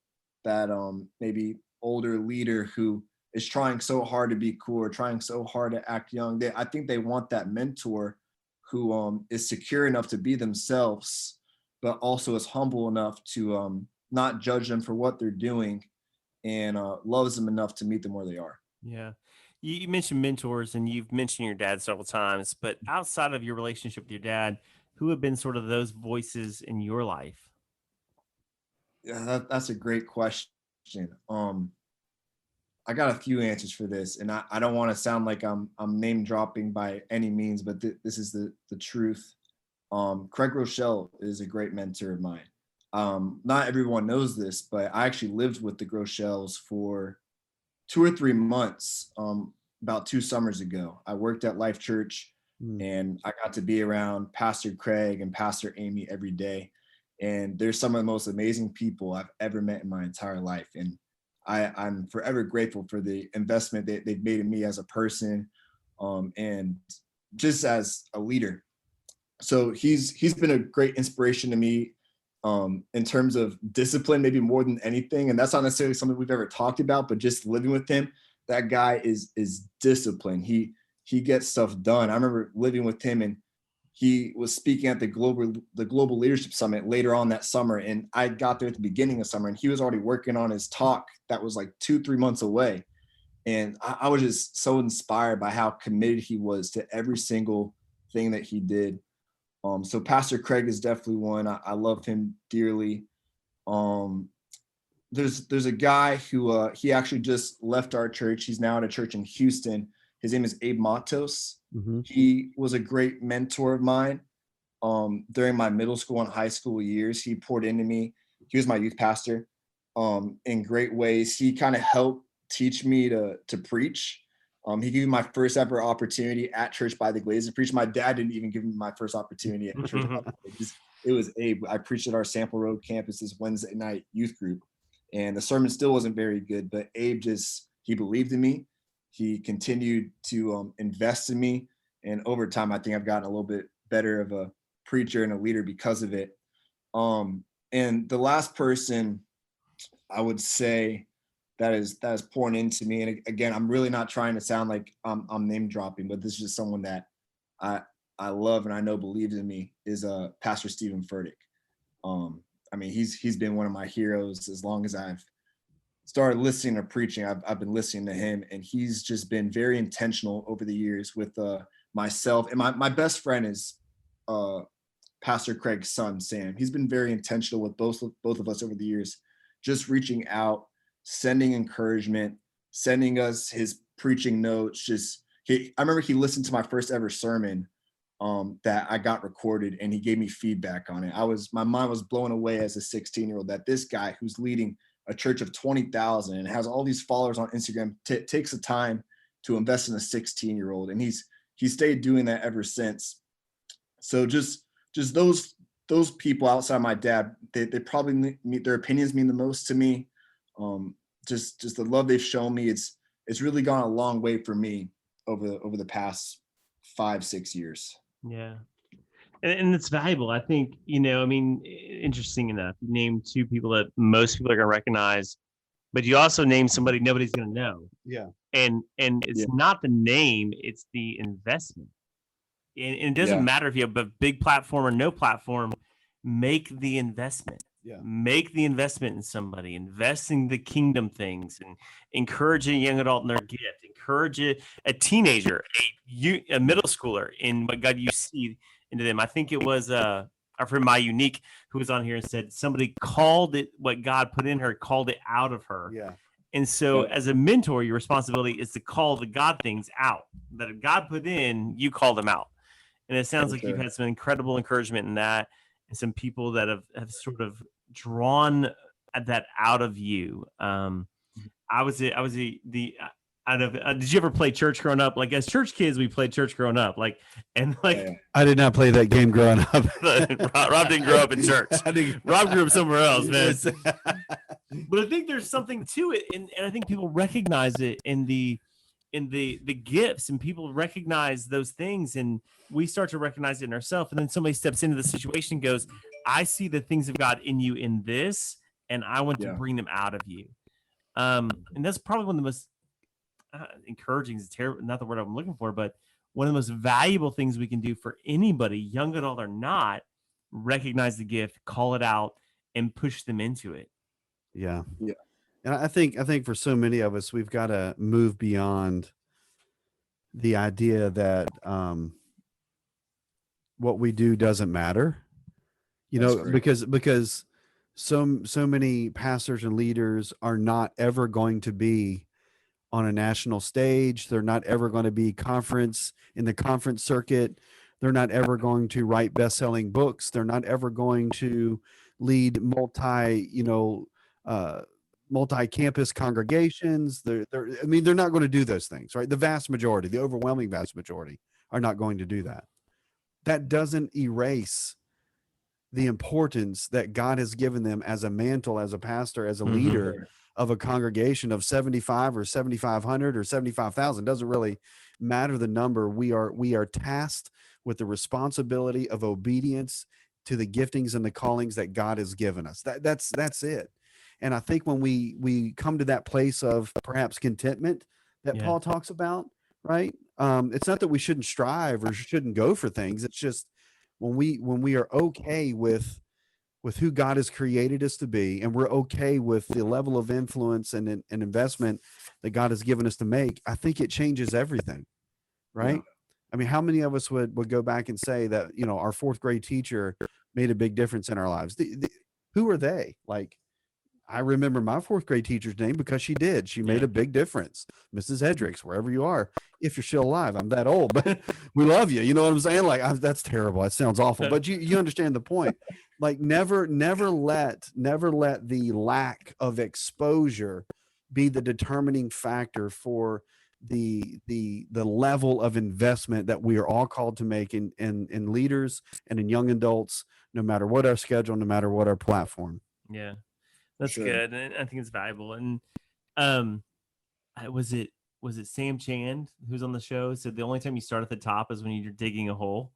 maybe older leader who is trying so hard to be cool or trying so hard to act young. I think they want that mentor who is secure enough to be themselves, but also is humble enough to not judge them for what they're doing, and loves them enough to meet them where they are.
Yeah. You mentioned mentors and you've mentioned your dad several times, but outside of your relationship with your dad, who have been sort of those voices in your life?
Yeah, that's a great question. I got a few answers for this, and I don't want to sound like I'm name dropping by any means, but this is the truth. Craig Rochelle is a great mentor of mine. Not everyone knows this, but I actually lived with the Rochelles for 2 or 3 months, about 2 summers ago. I worked at Life Church,
Mm.
and I got to be around Pastor Craig and Pastor Amy every day. And they're some of the most amazing people I've ever met in my entire life. And I'm forever grateful for the investment that they've made in me as a person, and just as a leader. So he's been a great inspiration to me, in terms of discipline, maybe more than anything. And that's not necessarily something we've ever talked about, but just living with him, that guy is disciplined. He gets stuff done. I remember living with him, and he was speaking at the global leadership summit later on that summer, and I got there at the beginning of summer, and he was already working on his talk that was like 2-3 months away. And I was just so inspired by how committed he was to every single thing that he did. So Pastor Craig is definitely one. I love him dearly. Um, there's a guy who he actually just left our church. He's now at a church in Houston. His name is Abe Matos.
Mm-hmm.
He was a great mentor of mine. During my middle school and high school years, he poured into me. He was my youth pastor, in great ways. He kind of helped teach me to preach. He gave me my first ever opportunity at Church by the Glades to preach. My dad didn't even give me my first opportunity at Church by the Glades. It was Abe. I preached at our Sample Road campus this Wednesday night youth group, and the sermon still wasn't very good, but Abe he believed in me. He continued to invest in me, and over time, I think I've gotten a little bit better of a preacher and a leader because of it. And the last person I would say that is pouring into me, and again, I'm really not trying to sound like I'm name dropping, but this is just someone that I I love and I know believes in me, is Pastor Stephen Furtick. I mean, he's been one of my heroes as long as I've started listening to preaching. I've been listening to him, and he's just been very intentional over the years with myself. And my best friend is Pastor Craig's son, Sam. He's been very intentional with both of us over the years, just reaching out, sending encouragement, sending us his preaching notes. I remember he listened to my first ever sermon that I got recorded, and he gave me feedback on it. My mind was blown away as a 16-year-old that this guy who's leading a church of 20,000 and has all these followers on Instagram takes the time to invest in a 16-year-old, and he stayed doing that ever since. So just those people outside my dad, they probably their opinions mean the most to me. Just the love they've shown me, it's really gone a long way for me over the past 5-6 years.
Yeah. And it's valuable. I think, I mean, interesting enough, you named two people that most people are going to recognize, but you also named somebody nobody's going to know.
Yeah.
And it's not the name, it's the investment. And it doesn't matter if you have a big platform or no platform, make the investment.
Yeah.
Make the investment in somebody, invest in the kingdom things, and encourage a young adult in their gift, encourage a teenager, a middle schooler in what God you see into them. I think it was our friend My Unique who was on here and said somebody called it, what God put in her, called it out of her.
Yeah.
And so as a mentor, your responsibility is to call the God things out that God put in, you call them out. And it sounds like you've had some incredible encouragement in that, and some people that have sort of drawn that out of you. Did you ever play church growing up? Like as church kids, we played church growing up.
I did not play that game growing up.
Rob didn't grow up in church. Rob grew up somewhere else, man. But I think there's something to it, and I think people recognize it in the gifts, and people recognize those things, and we start to recognize it in ourselves. And then somebody steps into the situation and goes, I see the things of God in you in this, and I want to bring them out of you. And that's probably one of the most encouraging, is not the word I'm looking for, but one of the most valuable things we can do for anybody, young adult or not, recognize the gift, call it out, and push them into it.
Yeah. Yeah. And I think for so many of us, we've got to move beyond the idea that what we do doesn't matter, because so many pastors and leaders are not ever going to be on a national stage. They're not ever going to be in the conference circuit. They're not ever going to write best-selling books. They're not ever going to lead multi-campus congregations. They're not going to do those things, right? The overwhelming vast majority are not going to do that. That doesn't erase the importance that God has given them as a mantle, as a pastor, as a leader of a congregation of 75 or 7,500 or 75,000. Doesn't really matter the number. We are tasked with the responsibility of obedience to the giftings and the callings that God has given us. That's it. And I think when we come to that place of perhaps contentment that Paul talks about, right? It's not that we shouldn't strive or shouldn't go for things. It's just when we are okay with who God has created us to be, and we're okay with the level of influence and investment that God has given us to make, I think it changes everything, right? Yeah. I mean, how many of us would go back and say that, our fourth grade teacher made a big difference in our lives? Who are they? Like, I remember my fourth grade teacher's name because she did. She made a big difference. Mrs. Hedricks, wherever you are, if you're still alive. I'm that old, but we love you. You know what I'm saying? Like, that's terrible. That sounds awful, but you understand the point. Like, never let the lack of exposure be the determining factor for the level of investment that we are all called to make in leaders and in young adults, no matter what our schedule, no matter what our platform.
Yeah. That's good, and I think it's valuable. And was it Sam Chand who's on the show said the only time you start at the top is when you're digging a hole?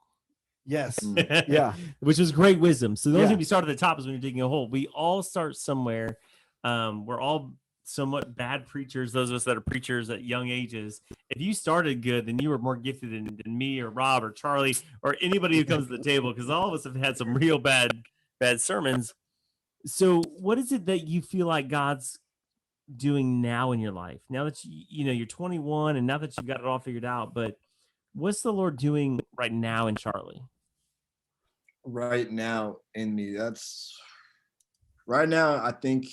Yes. Yeah.
Which was great wisdom. So the only time you start at the top is when you're digging a hole. We all start somewhere. We're all somewhat bad preachers, those of us that are preachers at young ages. If you started good, then you were more gifted than me or Rob or Charlie or anybody who comes to the table, because all of us have had some real bad sermons. So what is it that you feel like God's doing now in your life? Now that you're 21 and now that you've got it all figured out, but what's the Lord doing right now in Charlie?
Right now in me, right now, I think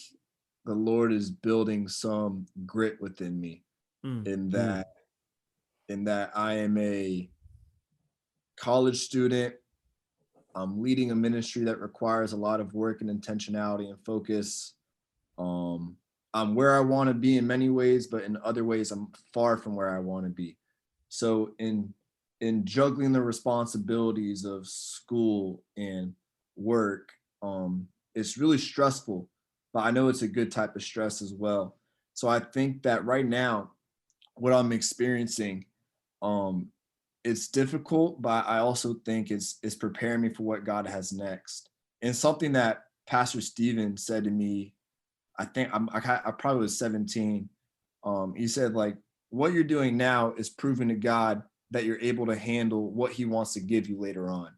the Lord is building some grit within me in that I am a college student. I'm leading a ministry that requires a lot of work and intentionality and focus. I'm where I want to be in many ways, but in other ways, I'm far from where I want to be. So in juggling the responsibilities of school and work, it's really stressful, but I know it's a good type of stress as well. So I think that right now, what I'm experiencing, it's difficult, but I also think it's preparing me for what God has next. And something that Pastor Stephen said to me, I think I probably was 17. He said, like, what you're doing now is proving to God that you're able to handle what he wants to give you later on.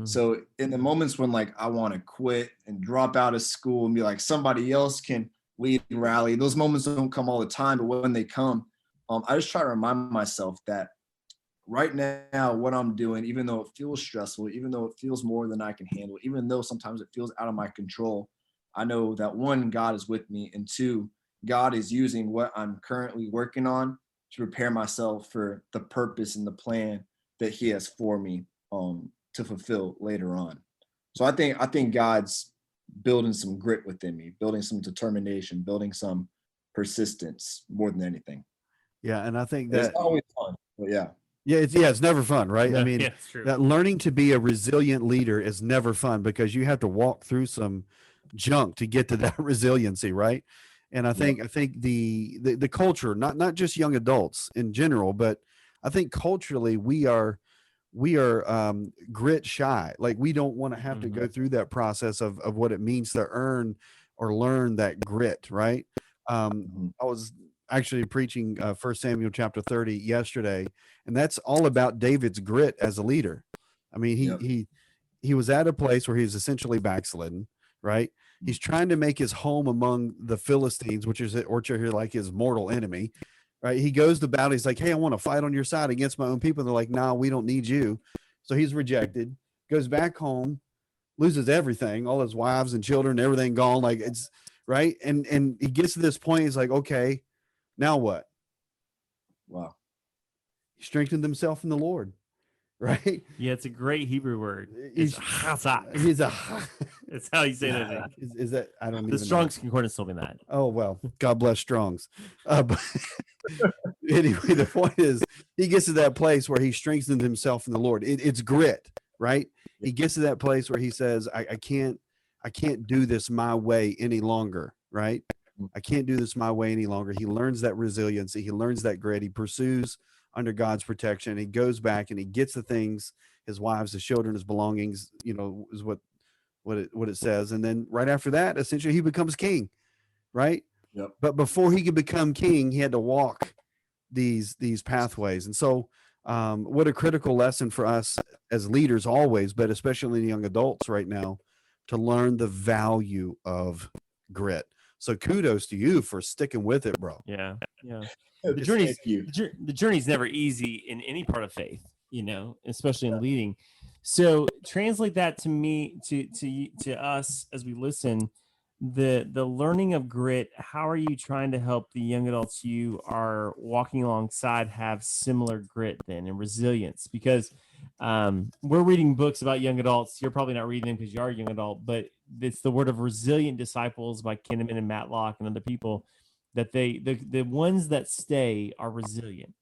So in the moments when like I want to quit and drop out of school and be like, somebody else can lead and rally, those moments don't come all the time, but when they come, I just try to remind myself that right now, what I'm doing, even though it feels stressful, even though it feels more than I can handle, even though sometimes it feels out of my control, I know that one, God is with me, and two, God is using what I'm currently working on to prepare myself for the purpose and the plan that he has for me to fulfill later on. So I think God's building some grit within me, building some determination, building some persistence more than anything.
Yeah, and I think
It's
that
always fun, but yeah.
Yeah, it's never fun, right? I mean,
Yeah, it's true.
that learning to be a resilient leader is never fun because you have to walk through some junk to get to that resiliency, right? And I think the culture, not just young adults in general, but I think culturally we are grit shy. Like we don't want to have to go through that process of what it means to earn or learn that grit, right? I was actually preaching 1 Samuel chapter 30 yesterday, and that's all about David's grit as a leader. I mean, he was at a place where he was essentially backslidden, right? He's trying to make his home among the Philistines, which are like his mortal enemy, right? He goes to battle. He's like, hey, I want to fight on your side against my own people. And they're like, no, we don't need you. So he's rejected, goes back home, loses everything, all his wives and children, everything gone. Like it's right. And he gets to this point. He's like, okay, now what?
Wow.
He strengthened himself in the Lord, right?
Yeah, it's a great Hebrew word. It's chazak.
He's a.
That's how you say it, I think.
Is that I don't
The
even
Strong's
know.
Concordance told me that.
Oh well, God bless Strong's. But anyway, the point is, he gets to that place where he strengthens himself in the Lord. It's grit, right? He gets to that place where he says, I can't do this my way any longer, right? I can't do this my way any longer. He learns that resiliency. He learns that grit. He pursues under God's protection. He goes back and he gets the things, his wives, his children, his belongings, is what it says. And then right after that, essentially he becomes king, right?
Yep.
But before he could become king, he had to walk these pathways. And so what a critical lesson for us as leaders always, but especially in young adults right now, to learn the value of grit. So kudos to you for sticking with it, bro.
Yeah.
The
The journey's never easy in any part of faith, especially in leading. So translate that to me, to us as we listen, the learning of grit. How are you trying to help the young adults you are walking alongside have similar grit then and resilience? Because we're reading books about young adults. You're probably not reading them because you are a young adult, but it's the word of resilient disciples by Kinnaman and Matlock and other people, that the ones that stay are resilient.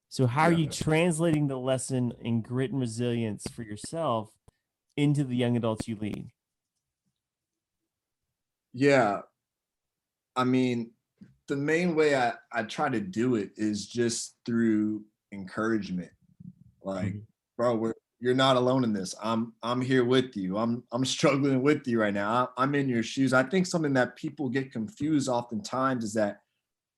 So how are you translating the lesson in grit and resilience for yourself into the young adults you lead?
Yeah. I mean, the main way I try to do it is just through encouragement. Like, bro, you're not alone in this. I'm here with you. I'm struggling with you right now. I'm in your shoes. I think something that people get confused oftentimes is that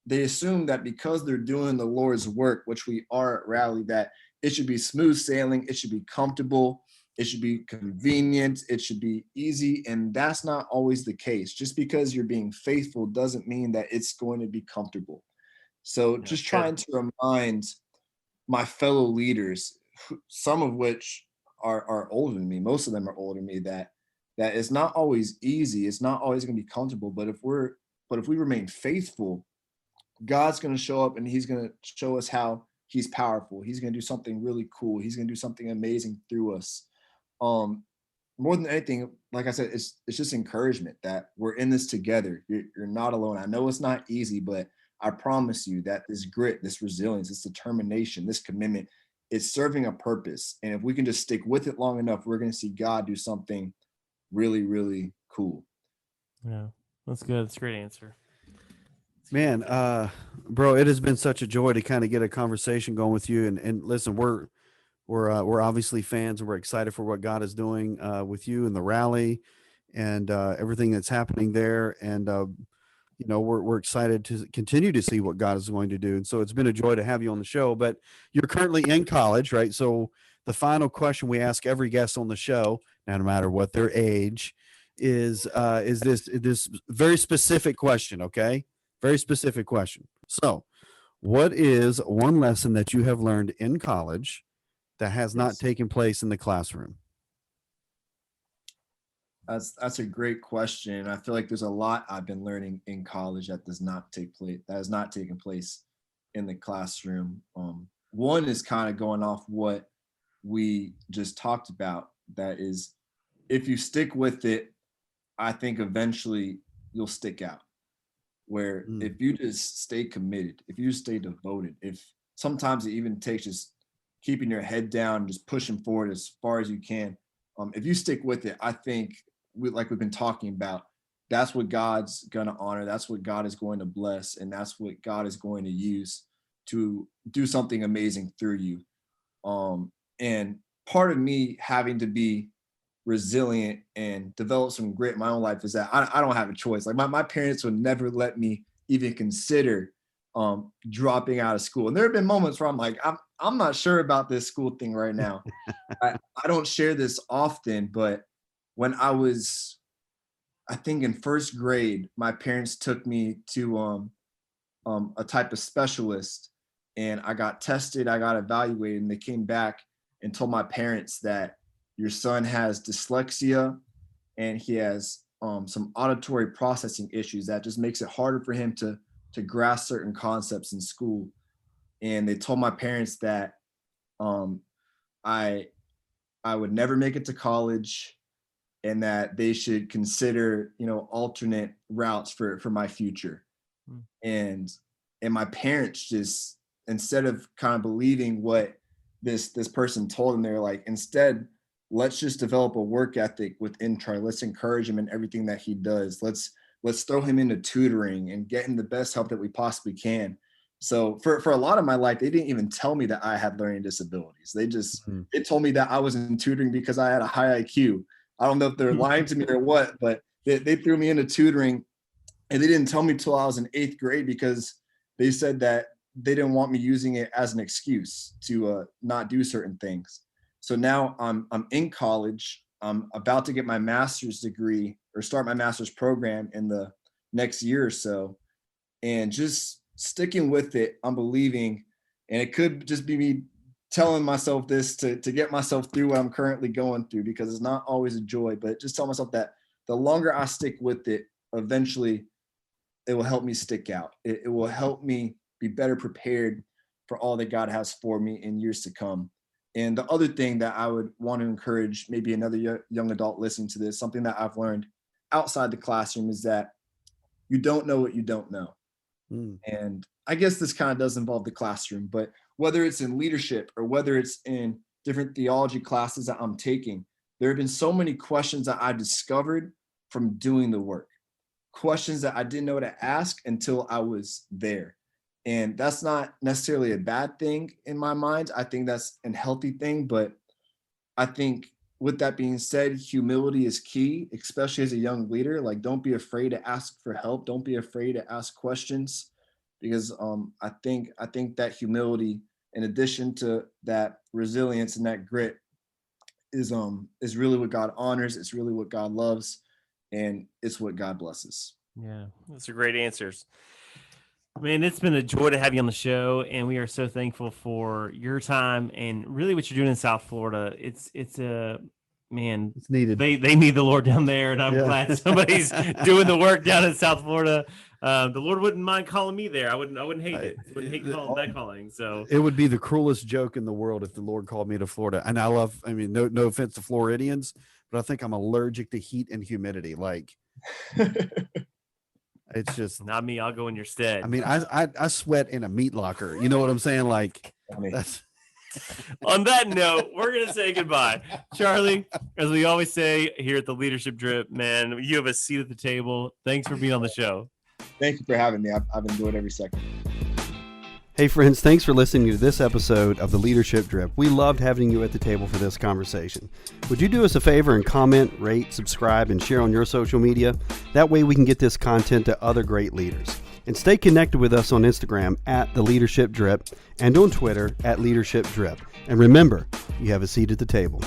they assume that because they're doing the Lord's work, which we are at Rally, that it should be smooth sailing, it should be comfortable, it should be convenient, it should be easy. And that's not always the case. Just because you're being faithful doesn't mean that it's going to be comfortable. So just trying to remind my fellow leaders, some of which are older than me, most of them are older than me, that it's not always easy, it's not always going to be comfortable, but if we're But if we remain faithful, God's going to show up and he's going to show us how he's powerful. He's going to do something really cool. He's going to do something amazing through us. More than anything, like I said, it's just encouragement that we're in this together. You're not alone. I know it's not easy, but I promise you that this grit, this resilience, this determination, this commitment, it's serving a purpose. And if we can just stick with it long enough, we're going to see God do something really, really cool.
Yeah, that's good. That's a great answer.
Man, bro, it has been such a joy to kind of get a conversation going with you. And listen, we're obviously fans, and we're excited for what God is doing with you and the rally and everything that's happening there. And you know, we're excited to continue to see what God is going to do. And so it's been a joy to have you on the show. But you're currently in college, right? So the final question we ask every guest on the show, no matter what their age, is this very specific question? Okay. Very specific question. So, what is one lesson that you have learned in college that has not taken place in the classroom?
That's a great question. I feel like there's a lot I've been learning in college that has not taken place in the classroom. One is kind of going off what we just talked about. That is, if you stick with it, I think eventually you'll stick out. Where if you just stay committed, if you stay devoted, if sometimes it even takes just keeping your head down, just pushing forward as far as you can. If you stick with it, I think like we've been talking about, that's what God's going to honor. That's what God is going to bless. And that's what God is going to use to do something amazing through you. And part of me having to be resilient and develop some grit in my own life is that I don't have a choice. Like my parents would never let me even consider dropping out of school. And there have been moments where I'm like, I'm not sure about this school thing right now. I don't share this often, but when I was, I think in first grade, my parents took me to a type of specialist, and I got tested, I got evaluated, and they came back and told my parents that your son has dyslexia and he has some auditory processing issues that just makes it harder for him to grasp certain concepts in school. And they told my parents that I would never make it to college, and that they should consider, alternate routes for my future. And my parents just, instead of kind of believing what this person told them, they're like, instead, let's just develop a work ethic within Charlie. Let's encourage him in everything that he does. Let's throw him into tutoring and get him the best help that we possibly can. So for a lot of my life, they didn't even tell me that I had learning disabilities. They just they told me that I was in tutoring because I had a high IQ. I don't know if they're lying to me or what, but they threw me into tutoring, and they didn't tell me till I was in 8th grade because they said that they didn't want me using it as an excuse to not do certain things. So now I'm in college. I'm about to get my master's degree or start my master's program in the next year or so. And just sticking with it, I'm believing, and it could just be me telling myself this to get myself through what I'm currently going through, because it's not always a joy, but just tell myself that the longer I stick with it, eventually it will help me stick out. It will help me be better prepared for all that God has for me in years to come. And the other thing that I would want to encourage maybe another young adult listening to this, something that I've learned outside the classroom, is that you don't know what you don't know. And I guess this kind of does involve the classroom, but whether it's in leadership or whether it's in different theology classes that I'm taking, there have been so many questions that I discovered from doing the work, questions that I didn't know to ask until I was there. And that's not necessarily a bad thing in my mind. I think that's a healthy thing. But I think with that being said, humility is key, especially as a young leader. Like, don't be afraid to ask for help. Don't be afraid to ask questions, because I think that humility, in addition to that resilience and that grit, is really what God honors. It's really what God loves, and it's what God blesses.
Yeah, those are great answers. Man, it's been a joy to have you on the show, and we are so thankful for your time and really what you're doing in South Florida. It's man,
it's needed.
They need the Lord down there, and I'm glad somebody's doing the work down in South Florida. The Lord wouldn't mind calling me there. I wouldn't hate it. Wouldn't hate that calling. So
it would be the cruelest joke in the world if the Lord called me to Florida. And I mean, no offense to Floridians, but I think I'm allergic to heat and humidity. Like, it's just
not me. I'll go in your stead.
I mean, I sweat in a meat locker. You know what I'm saying? Like, that's.
On that note, we're going to say goodbye. Charlie, as we always say here at the Leadership Drip, man, you have a seat at the table. Thanks for being on the show.
Thank you for having me. I've enjoyed every second.
Hey, friends, thanks for listening to this episode of the Leadership Drip. We loved having you at the table for this conversation. Would you do us a favor and comment, rate, subscribe, and share on your social media? That way we can get this content to other great leaders. And stay connected with us on Instagram at The Leadership Drip and on Twitter at Leadership Drip. And remember, you have a seat at the table.